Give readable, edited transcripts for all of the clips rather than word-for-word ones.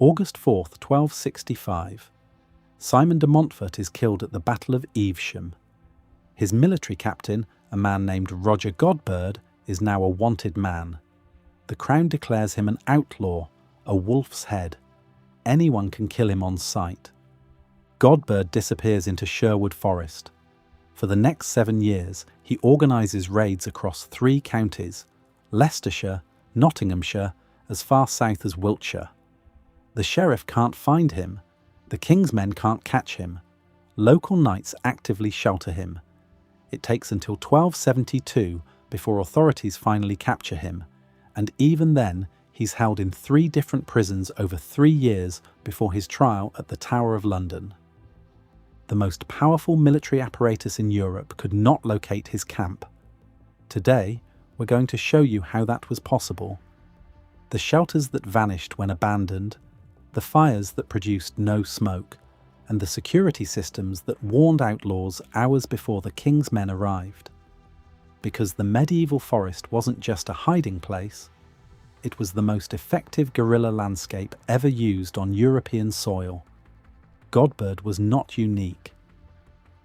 August 4th, 1265. Simon de Montfort is killed at the Battle of Evesham. His military captain, a man named Roger Godbird, is now a wanted man. The crown declares him an outlaw, a wolf's head. Anyone can kill him on sight. Godbird disappears into Sherwood Forest. For the next 7 years, he organises raids across 3 counties: Leicestershire, Nottinghamshire, as far south as Wiltshire. The sheriff can't find him. The king's men can't catch him. Local knights actively shelter him. It takes until 1272 before authorities finally capture him, and even then he's held in 3 different prisons over 3 years before his trial at the Tower of London. The most powerful military apparatus in Europe could not locate his camp. Today, we're going to show you how that was possible. The shelters that vanished when abandoned, the fires that produced no smoke, and the security systems that warned outlaws hours before the king's men arrived. Because the medieval forest wasn't just a hiding place, it was the most effective guerrilla landscape ever used on European soil. Godbird was not unique.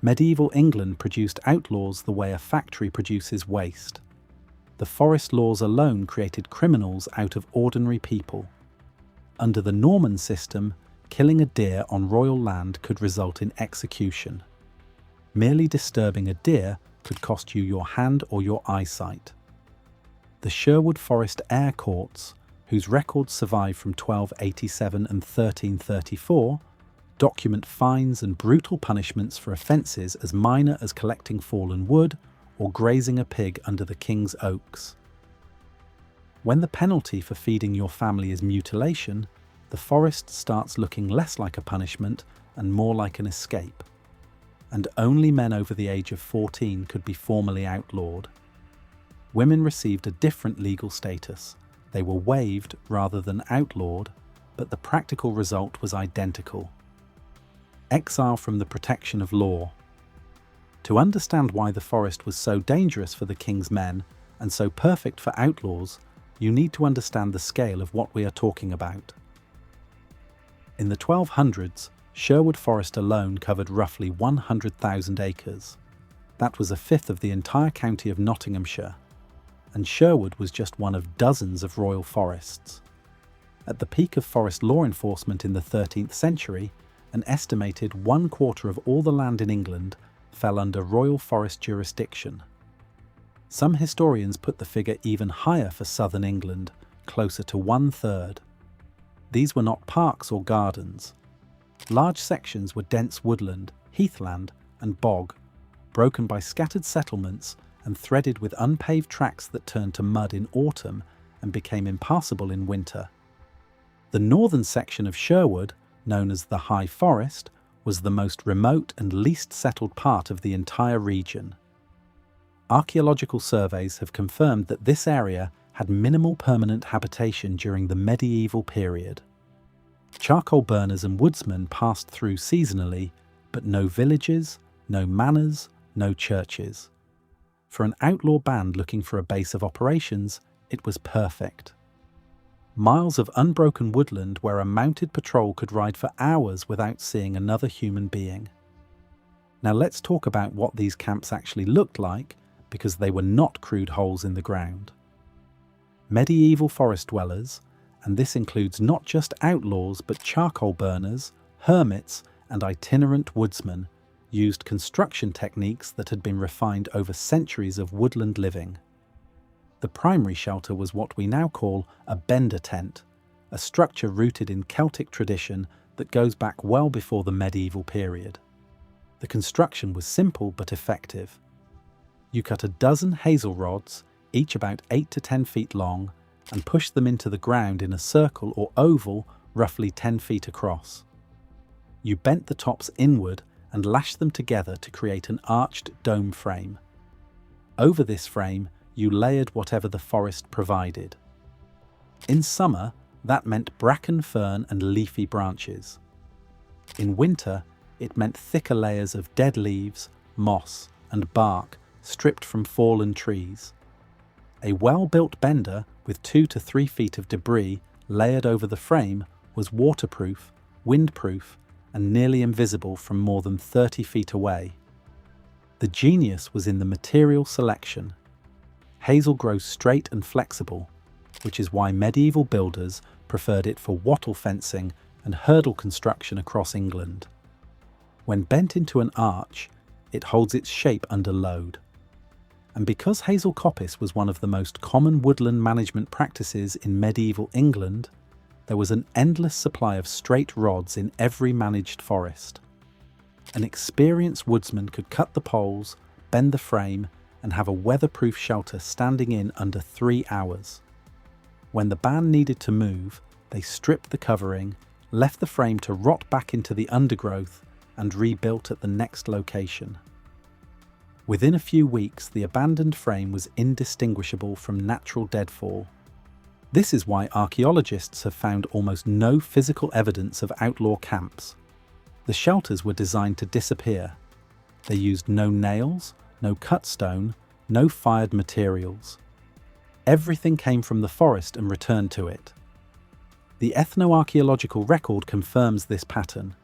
Medieval England produced outlaws the way a factory produces waste. The forest laws alone created criminals out of ordinary people. Under the Norman system, killing a deer on royal land could result in execution. Merely disturbing a deer could cost you your hand or your eyesight. The Sherwood Forest Eyre Courts, whose records survive from 1287 and 1334, document fines and brutal punishments for offences as minor as collecting fallen wood or grazing a pig under the king's oaks. When the penalty for feeding your family is mutilation, the forest starts looking less like a punishment and more like an escape. And only men over the age of 14 could be formally outlawed. Women received a different legal status. They were waived rather than outlawed, but the practical result was identical: exile from the protection of law. To understand why the forest was so dangerous for the king's men and so perfect for outlaws, you need to understand the scale of what we are talking about. In the 1200s, Sherwood Forest alone covered roughly 100,000 acres. That was a fifth of the entire county of Nottinghamshire, and Sherwood was just one of dozens of royal forests. At the peak of forest law enforcement in the 13th century, an estimated 1/4 of all the land in England fell under royal forest jurisdiction. Some historians put the figure even higher for southern England, closer to 1/3. These were not parks or gardens. Large sections were dense woodland, heathland, and bog, broken by scattered settlements and threaded with unpaved tracks that turned to mud in autumn and became impassable in winter. The northern section of Sherwood, known as the High Forest, was the most remote and least settled part of the entire region. Archaeological surveys have confirmed that this area had minimal permanent habitation during the medieval period. Charcoal burners and woodsmen passed through seasonally, but no villages, no manors, no churches. For an outlaw band looking for a base of operations, it was perfect. Miles of unbroken woodland where a mounted patrol could ride for hours without seeing another human being. Now let's talk about what these camps actually looked like, because they were not crude holes in the ground. Medieval forest dwellers, and this includes not just outlaws but charcoal burners, hermits, and itinerant woodsmen, used construction techniques that had been refined over centuries of woodland living. The primary shelter was what we now call a bender tent, a structure rooted in Celtic tradition that goes back well before the medieval period. The construction was simple but effective. You cut a dozen hazel rods, each about 8 to 10 feet long, and push them into the ground in a circle or oval roughly 10 feet across. You bent the tops inward and lashed them together to create an arched dome frame. Over this frame, you layered whatever the forest provided. In summer, that meant bracken fern and leafy branches. In winter, it meant thicker layers of dead leaves, moss, and bark stripped from fallen trees. A well-built bender with 2 to 3 feet of debris layered over the frame was waterproof, windproof, and nearly invisible from more than 30 feet away. The genius was in the material selection. Hazel grows straight and flexible, which is why medieval builders preferred it for wattle fencing and hurdle construction across England. When bent into an arch, it holds its shape under load. And because hazel coppice was one of the most common woodland management practices in medieval England, there was an endless supply of straight rods in every managed forest. An experienced woodsman could cut the poles, bend the frame, and have a weatherproof shelter standing in under 3 hours. When the band needed to move, they stripped the covering, left the frame to rot back into the undergrowth, and rebuilt at the next location. Within a few weeks, the abandoned frame was indistinguishable from natural deadfall. This is why archaeologists have found almost no physical evidence of outlaw camps. The shelters were designed to disappear. They used no nails, no cut stone, no fired materials. Everything came from the forest and returned to it. The ethnoarchaeological record confirms this pattern.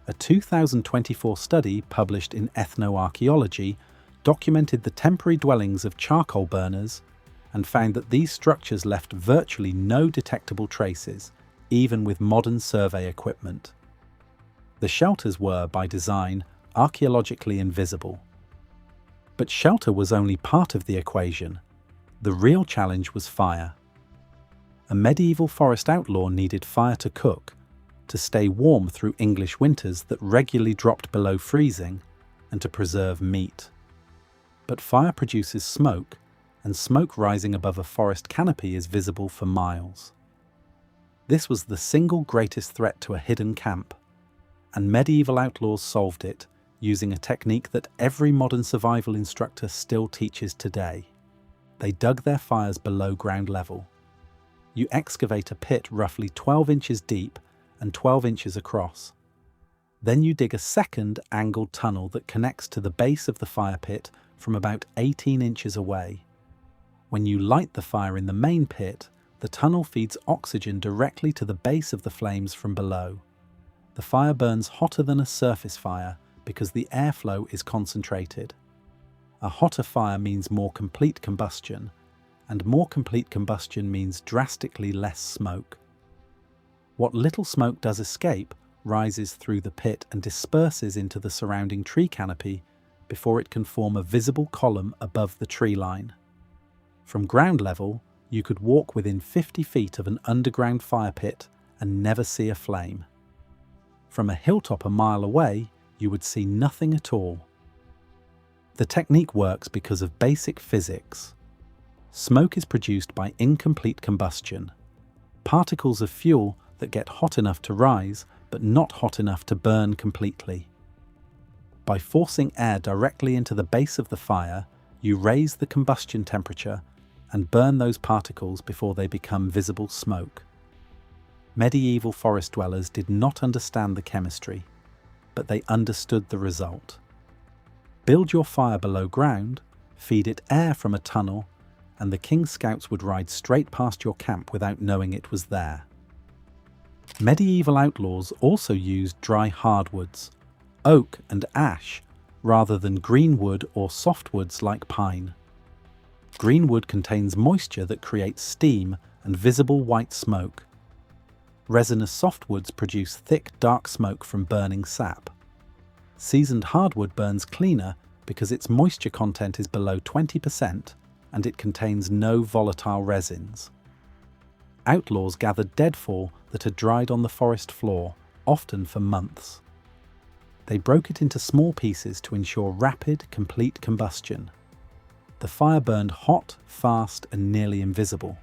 A 2024 study published in Ethnoarchaeology documented the temporary dwellings of charcoal burners and found that these structures left virtually no detectable traces, even with modern survey equipment. The shelters were, by design, archaeologically invisible. But shelter was only part of the equation. The real challenge was fire. A medieval forest outlaw needed fire to cook, to stay warm through English winters that regularly dropped below freezing, and to preserve meat. But fire produces smoke, and smoke rising above a forest canopy is visible for miles. This was the single greatest threat to a hidden camp, and medieval outlaws solved it using a technique that every modern survival instructor still teaches today. They dug their fires below ground level. You excavate a pit roughly 12 inches deep and 12 inches across. Then you dig a second angled tunnel that connects to the base of the fire pit from about 18 inches away. When you light the fire in the main pit, the tunnel feeds oxygen directly to the base of the flames from below. The fire burns hotter than a surface fire because the airflow is concentrated. A hotter fire means more complete combustion, and more complete combustion means drastically less smoke. What little smoke does escape rises through the pit and disperses into the surrounding tree canopy before it can form a visible column above the tree line. From ground level, you could walk within 50 feet of an underground fire pit and never see a flame. From a hilltop a mile away, you would see nothing at all. The technique works because of basic physics. Smoke is produced by incomplete combustion, particles of fuel that get hot enough to rise but not hot enough to burn completely. By forcing air directly into the base of the fire, you raise the combustion temperature and burn those particles before they become visible smoke. Medieval forest dwellers did not understand the chemistry, but they understood the result. Build your fire below ground, feed it air from a tunnel, and the King's Scouts would ride straight past your camp without knowing it was there. Medieval outlaws also used dry hardwoods, oak and ash, rather than green wood or softwoods like pine. Green wood contains moisture that creates steam and visible white smoke. Resinous softwoods produce thick, dark smoke from burning sap. Seasoned hardwood burns cleaner because its moisture content is below 20% and it contains no volatile resins. Outlaws gathered deadfall that had dried on the forest floor, often for months. They broke it into small pieces to ensure rapid, complete combustion. The fire burned hot, fast, and nearly invisible.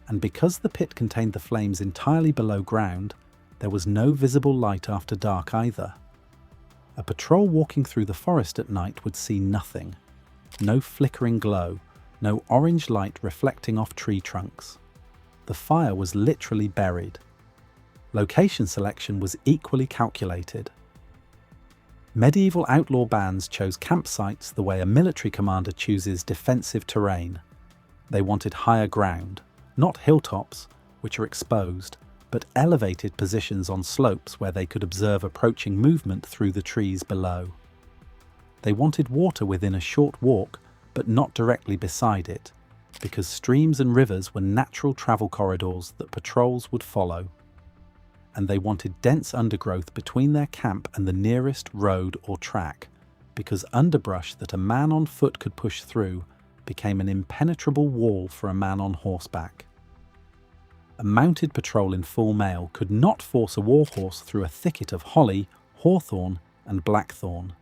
And because the pit contained the flames entirely below ground, there was no visible light after dark either. A patrol walking through the forest at night would see nothing. No flickering glow, no orange light reflecting off tree trunks. The fire was literally buried. Location selection was equally calculated. Medieval outlaw bands chose campsites the way a military commander chooses defensive terrain. They wanted higher ground, not hilltops, which are exposed, but but elevated positions on slopes where they could observe approaching movement through the trees below. They wanted water within a short walk, but not directly beside it, because streams and rivers were natural travel corridors that patrols would follow. And they wanted dense undergrowth between their camp and the nearest road or track, because underbrush that a man on foot could push through became an impenetrable wall for a man on horseback. A mounted patrol in full mail could not force a warhorse through a thicket of holly, hawthorn, and blackthorn.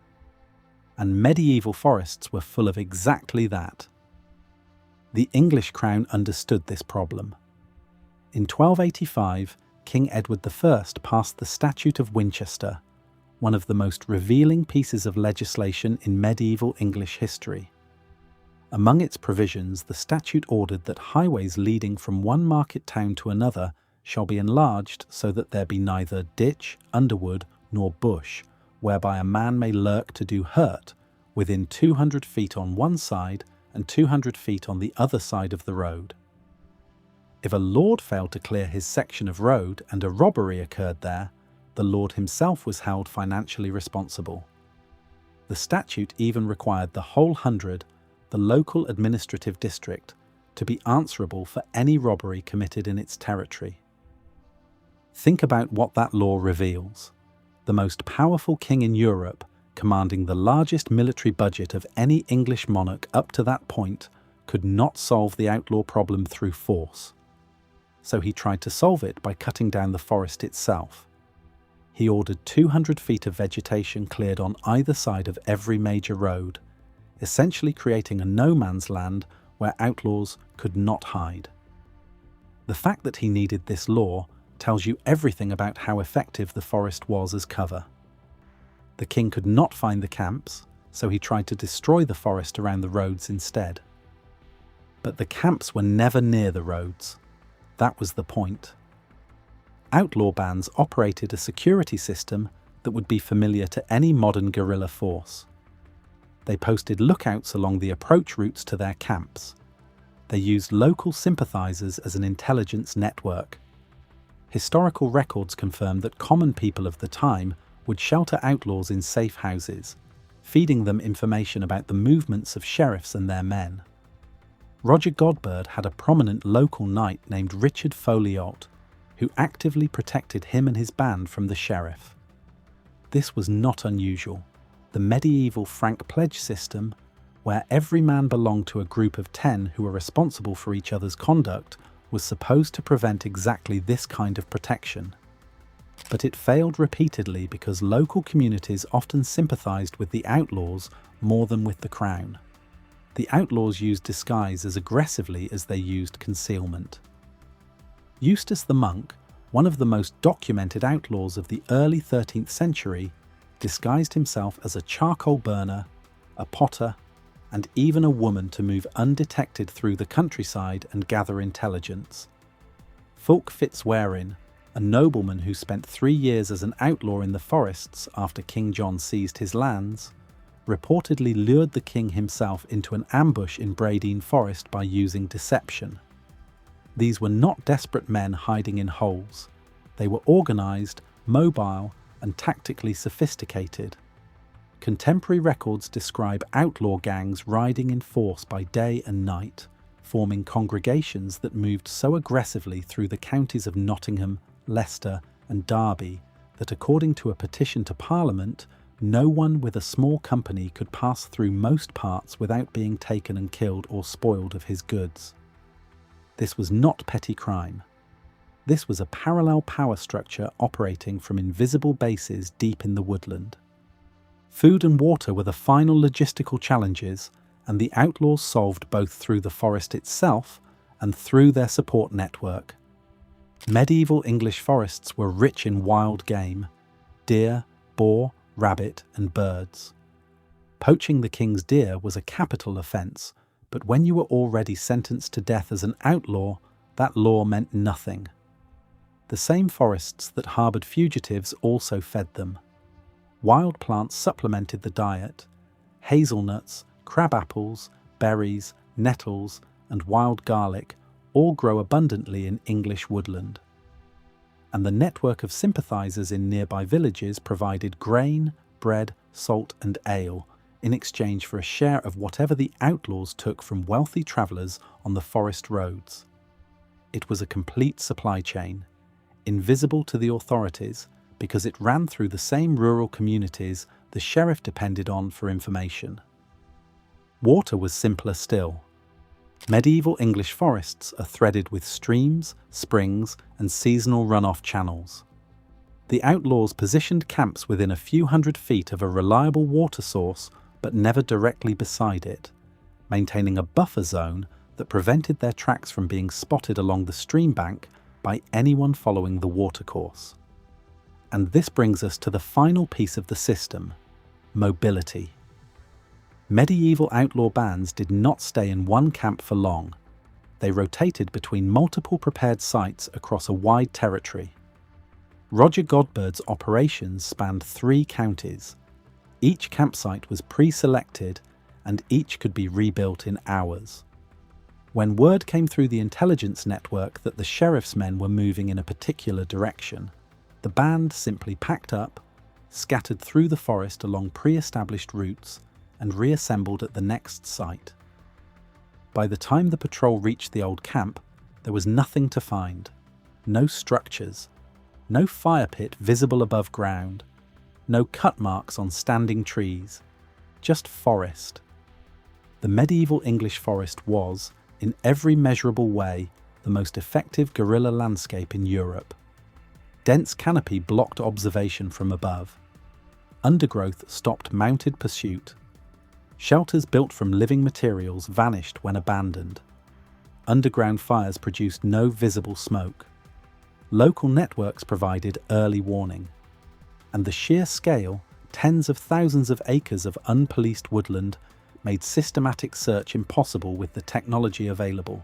And medieval forests were full of exactly that. The English crown understood this problem. In 1285, King Edward I passed the Statute of Winchester, one of the most revealing pieces of legislation in medieval English history. Among its provisions, the statute ordered that highways leading from one market town to another shall be enlarged so that there be neither ditch, underwood, nor bush, whereby a man may lurk to do hurt, within 200 feet on one side and 200 feet on the other side of the road. If a lord failed to clear his section of road and a robbery occurred there, the lord himself was held financially responsible. The statute even required the whole hundred, the local administrative district, to be answerable for any robbery committed in its territory. Think about what that law reveals. The most powerful king in Europe, commanding the largest military budget of any English monarch up to that point, could not solve the outlaw problem through force. So he tried to solve it by cutting down the forest itself. He ordered 200 feet of vegetation cleared on either side of every major road, essentially creating a no-man's land where outlaws could not hide. The fact that he needed this law tells you everything about how effective the forest was as cover. The king could not find the camps, so he tried to destroy the forest around the roads instead. But the camps were never near the roads. That was the point. Outlaw bands operated a security system that would be familiar to any modern guerrilla force. They posted lookouts along the approach routes to their camps. They used local sympathizers as an intelligence network. Historical records confirm that common people of the time would shelter outlaws in safe houses, feeding them information about the movements of sheriffs and their men. Roger Godbird had a prominent local knight named Richard Folliot, who actively protected him and his band from the sheriff. This was not unusual. The medieval frank pledge system, where every man belonged to a group of 10 who were responsible for each other's conduct, was supposed to prevent exactly this kind of protection. But it failed repeatedly because local communities often sympathized with the outlaws more than with the crown. The outlaws used disguise as aggressively as they used concealment. Eustace the monk, one of the most documented outlaws of the early 13th century, disguised himself as a charcoal burner, a potter, and even a woman to move undetected through the countryside and gather intelligence. Fulk Fitzwarin, a nobleman who spent 3 years as an outlaw in the forests after King John seized his lands, reportedly lured the king himself into an ambush in Bradeen Forest by using deception. These were not desperate men hiding in holes. They were organised, mobile, and tactically sophisticated. Contemporary records describe outlaw gangs riding in force by day and night, forming congregations that moved so aggressively through the counties of Nottingham, Leicester, and Derby that, according to a petition to Parliament, no one with a small company could pass through most parts without being taken and killed or spoiled of his goods. This was not petty crime. This was a parallel power structure operating from invisible bases deep in the woodland. Food and water were the final logistical challenges, and the outlaws solved both through the forest itself and through their support network. Medieval English forests were rich in wild game: deer, boar, rabbit, and birds. Poaching the king's deer was a capital offence, but when you were already sentenced to death as an outlaw, that law meant nothing. The same forests that harboured fugitives also fed them. Wild plants supplemented the diet. Hazelnuts, crabapples, berries, nettles, and wild garlic all grow abundantly in English woodland. and the network of sympathisers in nearby villages provided grain, bread, salt and ale in exchange for a share of whatever the outlaws took from wealthy travellers on the forest roads. It was a complete supply chain, invisible to the authorities because it ran through the same rural communities the sheriff depended on for information. Water was simpler still. Medieval English forests are threaded with streams, springs, and seasonal runoff channels. The outlaws positioned camps within a few hundred feet of a reliable water source, but never directly beside it, maintaining a buffer zone that prevented their tracks from being spotted along the stream bank by anyone following the watercourse. And this brings us to the final piece of the system: mobility. Medieval outlaw bands did not stay in one camp for long. They rotated between multiple prepared sites across a wide territory. Roger Godbird's operations spanned 3 counties. Each campsite was pre-selected and each could be rebuilt in hours. When word came through the intelligence network that the sheriff's men were moving in a particular direction, the band simply packed up, scattered through the forest along pre-established routes, and reassembled at the next site. By the time the patrol reached the old camp, there was nothing to find. No structures, no fire pit visible above ground, no cut marks on standing trees, just forest. The medieval English forest was, in every measurable way, the most effective guerrilla landscape in Europe. Dense canopy blocked observation from above. Undergrowth stopped mounted pursuit. Shelters built from living materials vanished when abandoned. Underground fires produced no visible smoke. Local networks provided early warning. And the sheer scale, tens of thousands of acres of unpoliced woodland, made systematic search impossible with the technology available.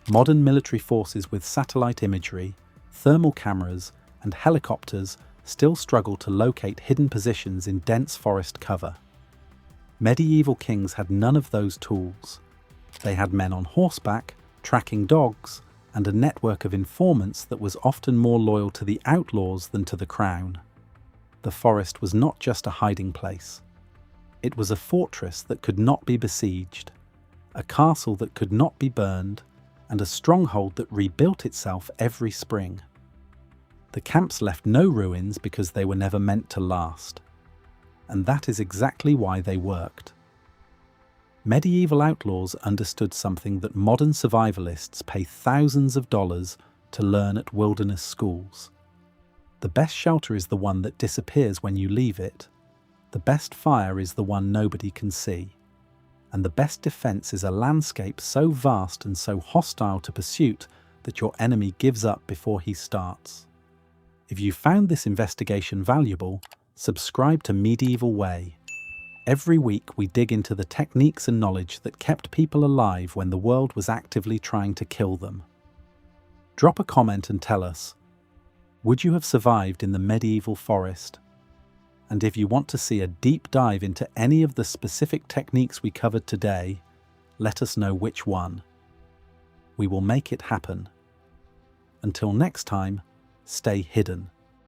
Modern military forces with satellite imagery, thermal cameras, and helicopters still struggle to locate hidden positions in dense forest cover. Medieval kings had none of those tools. They had men on horseback, tracking dogs, and a network of informants that was often more loyal to the outlaws than to the crown. The forest was not just a hiding place. It was a fortress that could not be besieged, a castle that could not be burned, and a stronghold that rebuilt itself every spring. The camps left no ruins because they were never meant to last. And that is exactly why they worked. Medieval outlaws understood something that modern survivalists pay thousands of dollars to learn at wilderness schools. The best shelter is the one that disappears when you leave it. The best fire is the one nobody can see. And the best defense is a landscape so vast and so hostile to pursuit that your enemy gives up before he starts. If you found this investigation valuable, subscribe to Medieval Way. Every week we dig into the techniques and knowledge that kept people alive when the world was actively trying to kill them. Drop a comment and tell us, would you have survived in the medieval forest? And if you want to see a deep dive into any of the specific techniques we covered today, let us know which one. We will make it happen. Until next time, stay hidden.